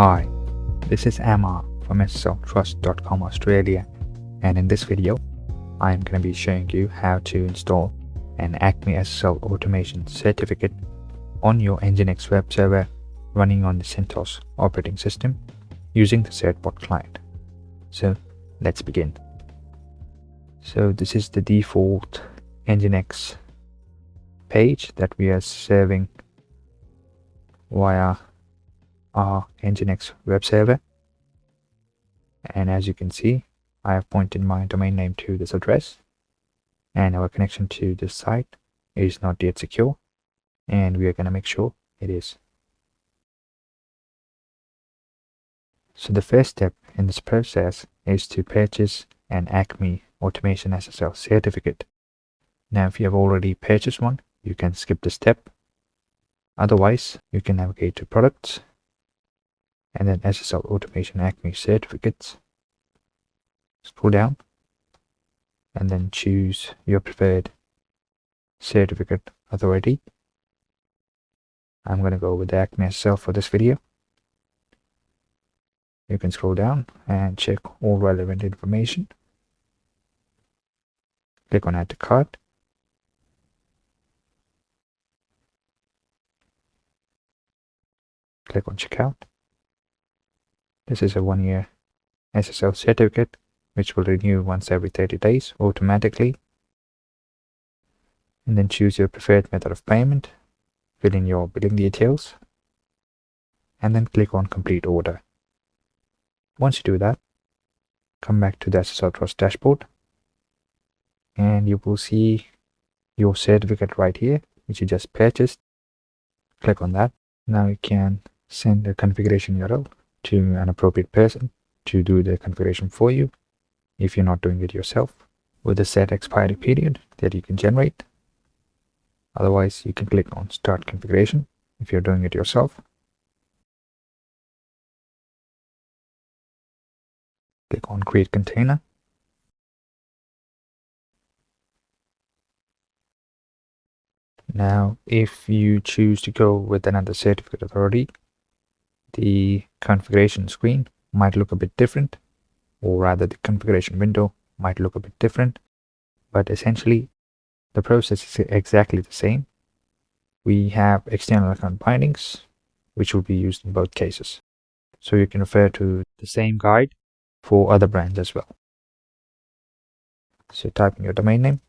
Hi, this is Amar from SSLtrust.com Australia, and in this video I am going to be showing you how to install an ACME SSL automation certificate on your Nginx web server running on the CentOS operating system using the certbot client. So let's begin. So this is the default Nginx page that we are serving via our Nginx web server, and as you can see, I have pointed my domain name to this address, and our connection to this site is not yet secure, and we are going to make sure it is. So the first step in this process is to purchase an ACME Automation SSL certificate. Now if you have already purchased one, you can skip this step. Otherwise, you can navigate to Products and then SSL Automation ACME Certificates. Scroll down and then choose your preferred certificate authority. I'm going to go with the ACME SSL for this video. You can scroll down and check all relevant information. Click on Add to Cart. Click on Checkout. This is a 1-year SSL certificate which will renew once every 30 days automatically. And then choose your preferred method of payment, fill in your billing details, and then click on Complete Order. Once you do that, come back to the SSL Trust dashboard and you will see your certificate right here which you just purchased. Click on that. Now you can send a configuration URL to an appropriate person to do the configuration for you if you're not doing it yourself, with a set expiry period that you can generate. Otherwise, you can click on Start Configuration if you're doing it yourself. Click on Create Container. Now, if you choose to go with another certificate authority, the configuration screen might look a bit different, or rather the configuration window might look a bit different, but essentially the process is exactly the same. We have external account bindings which will be used in both cases, so you can refer to the same guide for other brands as well. So type in your domain name,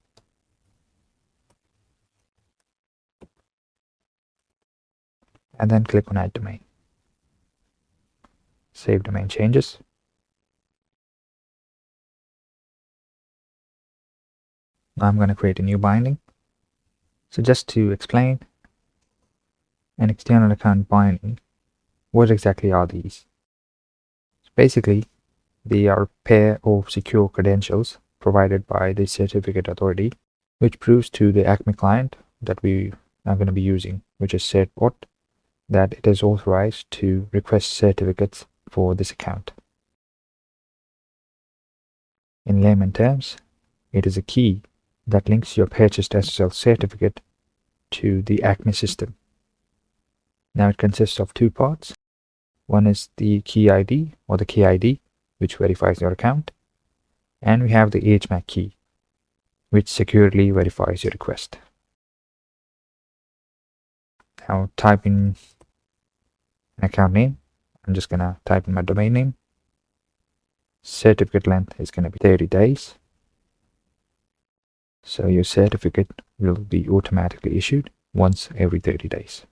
and then click on Add Domain. Save domain changes. Now I'm going to create a new binding. So just to explain, an external account binding, what exactly are these? Basically, they are a pair of secure credentials provided by the certificate authority, which proves to the ACME client that we are going to be using, which is certbot, that it is authorized to request certificates for this account. In layman terms, it is a key that links your purchased SSL certificate to the ACME system. Now it consists of two parts. One is the key ID or the KID, which verifies your account, and we have the HMAC key, which securely verifies your request. Now type in an account name. I'm just going to type in my domain name. Certificate length is going to be 30 days. So your certificate will be automatically issued once every 30 days.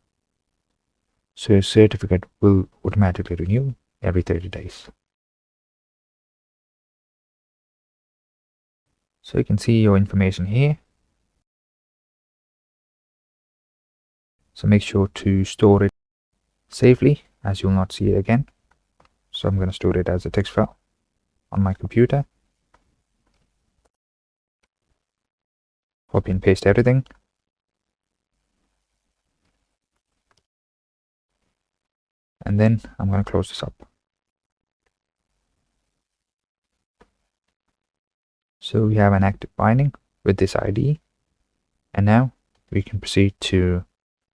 So your certificate will automatically renew every 30 days. So you can see your information here. So make sure to store it safely, as you'll not see it again. So I'm going to store it as a text file on my computer. Copy and paste everything. And then I'm going to close this up. So we have an active binding with this ID. And now we can proceed to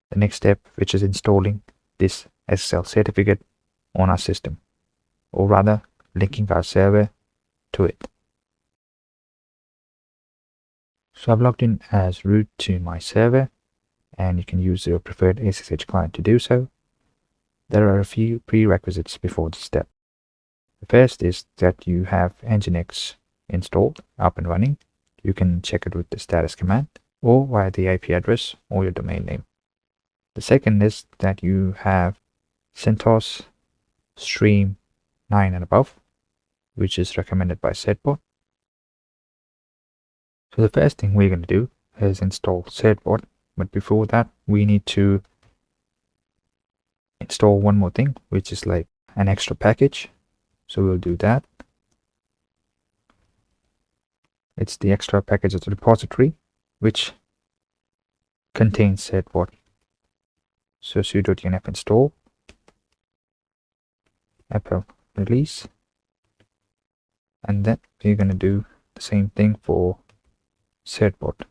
the next step, which is installing this SSL certificate on our system, or rather linking our server to it. So I've logged in as root to my server, and you can use your preferred SSH client to do so. There are a few prerequisites before this step. The first is that you have Nginx installed, up and running. You can check it with the status command, or via the IP address or your domain name. The second is that you have CentOS Stream 9 and above, which is recommended by certbot. So the first thing we're going to do is install certbot, but before that we need to install one more thing, which is like an extra package. So we'll do that. It's the extra packages repository, which contains certbot. So sudo dnf install apple release, and then we're going to do the same thing for certbot.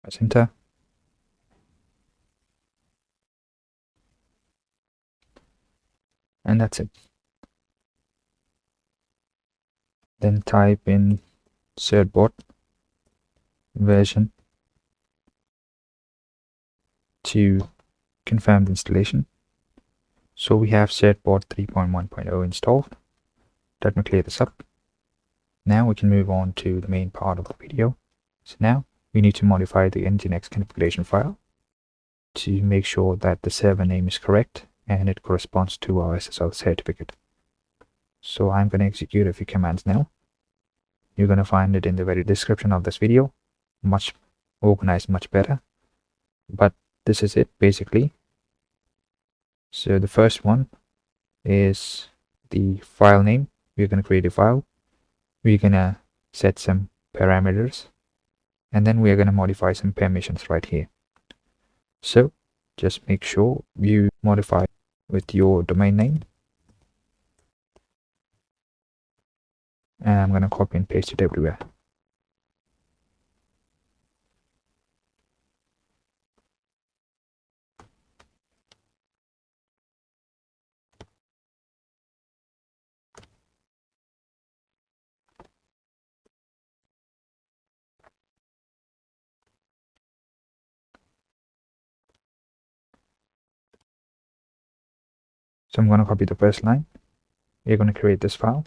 Press enter. And that's it. Then type in certbot version to confirm the installation. So we have certbot 3.1.0 installed. Let me clear this up. Now we can move on to the main part of the video. So now we need to modify the Nginx configuration file to make sure that the server name is correct and it corresponds to our SSL certificate. So I'm going to execute a few commands now. You're going to find it in the very description of this video, much organized, much better. But this is it basically. So the first one is the file name. We're going to create a file. We're going to set some parameters, and then we are going to modify some permissions right here. So just make sure you modify with your domain name, and I'm going to copy and paste it everywhere. So I'm going to copy the first line. We're going to create this file,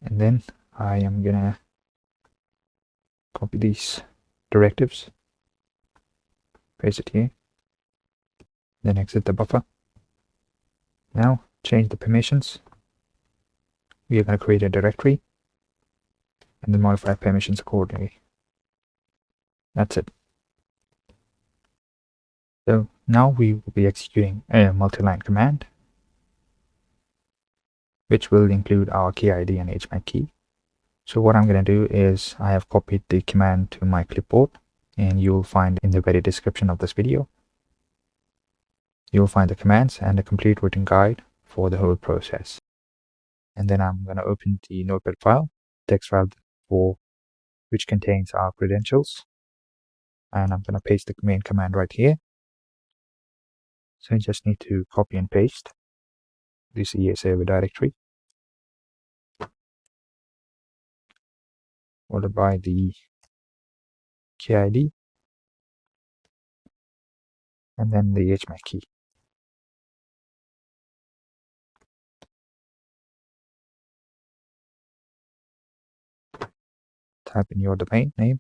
and then I am going to copy these directives, paste it here, then exit the buffer. Now change the permissions. We are going to create a directory and then modify permissions accordingly. That's it. So now we will be executing a multi-line command, which will include our key ID and HMAC key. So what I'm going to do is I have copied the command to my clipboard, and you will find in the very description of this video, you will find the commands and a complete written guide for the whole process. And then I'm going to open the notepad file, text file for which contains our credentials, and I'm going to paste the main command right here. So you just need to copy and paste this EA server directory, followed by the key ID, and then the HMAC key. Type in your domain name,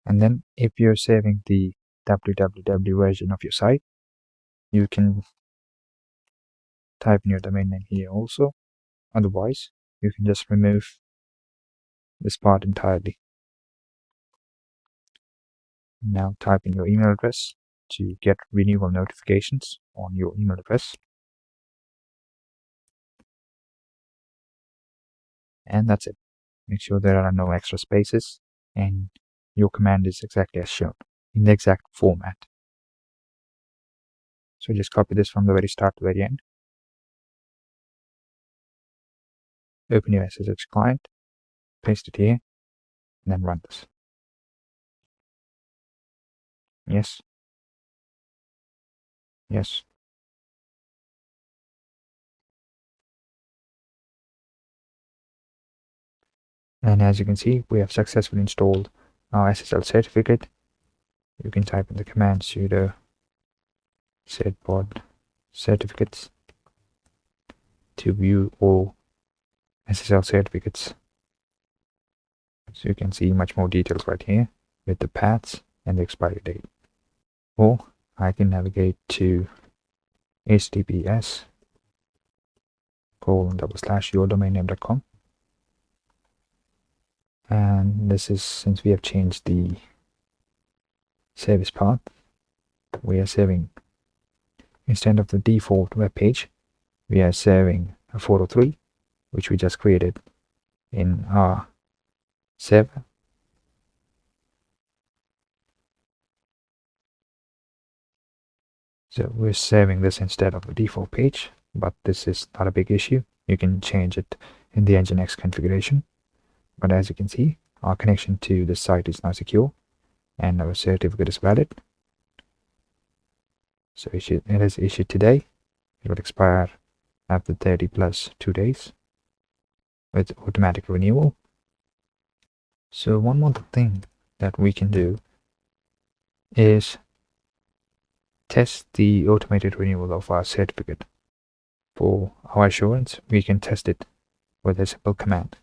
and then if you're saving the www version of your site, you can type in your domain name here also. Otherwise, you can just remove this part entirely. Now type in your email address to get renewal notifications on your email address. And that's it. Make sure there are no extra spaces and your command is exactly as shown in the exact format. So just copy this from the very start to the very end. Open your SSH client, paste it here, and then run this. Yes. Yes. And as you can see, we have successfully installed our SSL certificate. You can type in the command sudo CentOS Certificates to view all SSL certificates. So you can see much more details right here with the paths and the expiry date. Or I can navigate to https://yourdomainname.com. And this is, since we have changed the service path, we are serving, instead of the default web page, we are serving a 403, which we just created in our server. So we're serving this instead of the default page, but this is not a big issue. You can change it in the Nginx configuration. But as you can see, our connection to the site is now secure and our certificate is valid. So it is issued today. It will expire after 30 plus 2 days with automatic renewal. So one more thing that we can do is test the automated renewal of our certificate. For our assurance, we can test it with a simple command.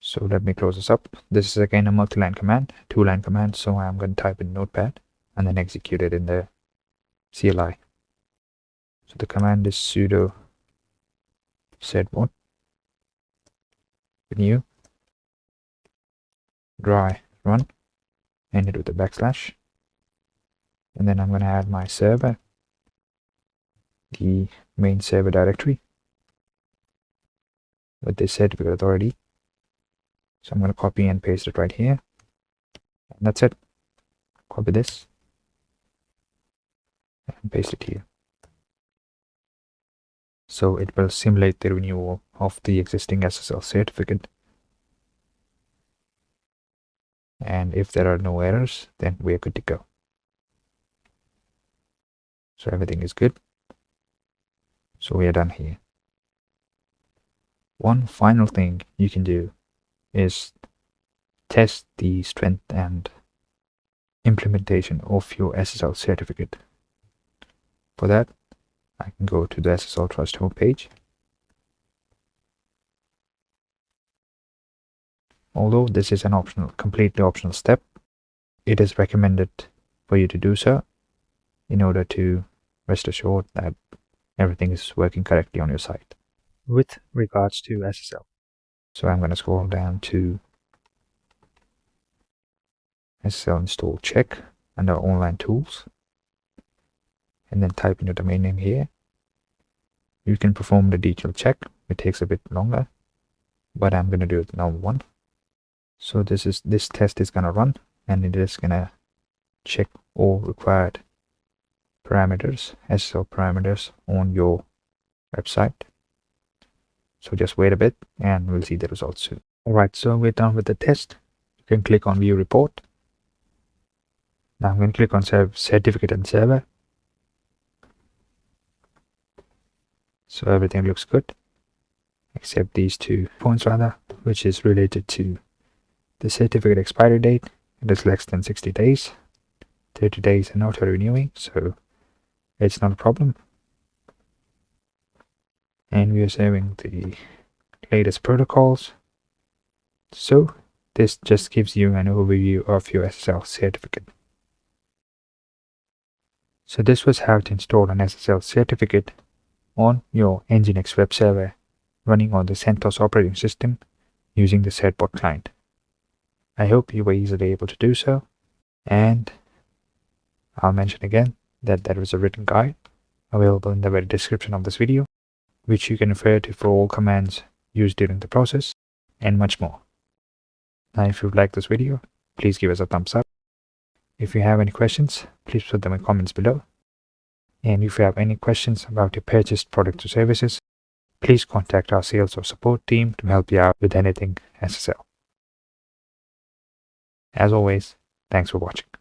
So let me close this up. This is again a multi-line command, 2-line command, so I'm going to type in Notepad and then execute it in the CLI. So the command is sudo cert renew dry run, ended with a backslash, and then I'm going to add my server, the main server directory with this certificate authority. So I'm going to copy and paste it right here, and that's it. Copy this and paste it here. So it will simulate the renewal of the existing SSL certificate, and if there are no errors, then we're good to go. So everything is good. So we are done here. One final thing you can do is test the strength and implementation of your SSL certificate. For that, I can go to the SSL Trust homepage. Although this is an completely optional step, it is recommended for you to do so in order to rest assured that everything is working correctly on your site with regards to SSL. So I'm going to scroll down to SSL install check under online tools, and then type in your domain name here. You can perform the detailed check. It takes a bit longer, but I'm going to do it now one. So this test is going to run, and it is going to check all required parameters, SSL parameters on your website. So just wait a bit and we'll see the results soon. Alright, so we're done with the test. You can click on view report. Now I'm going to click on certificate and server. So everything looks good, except these 2 points rather, which is related to the certificate expiry date. It is less than 60 days, 30 days and auto renewing, so it's not a problem. And we are saving the latest protocols. So this just gives you an overview of your SSL certificate. So this was how to install an SSL certificate on your Nginx web server running on the CentOS operating system using the certbot client. I hope you were easily able to do so, and I'll mention again that there is a written guide available in the very description of this video, which you can refer to for all commands used during the process, and much more. Now, if you've liked this video, please give us a thumbs up. If you have any questions, please put them in comments below. And if you have any questions about your purchased products or services, please contact our sales or support team to help you out with anything SSL. As always, thanks for watching.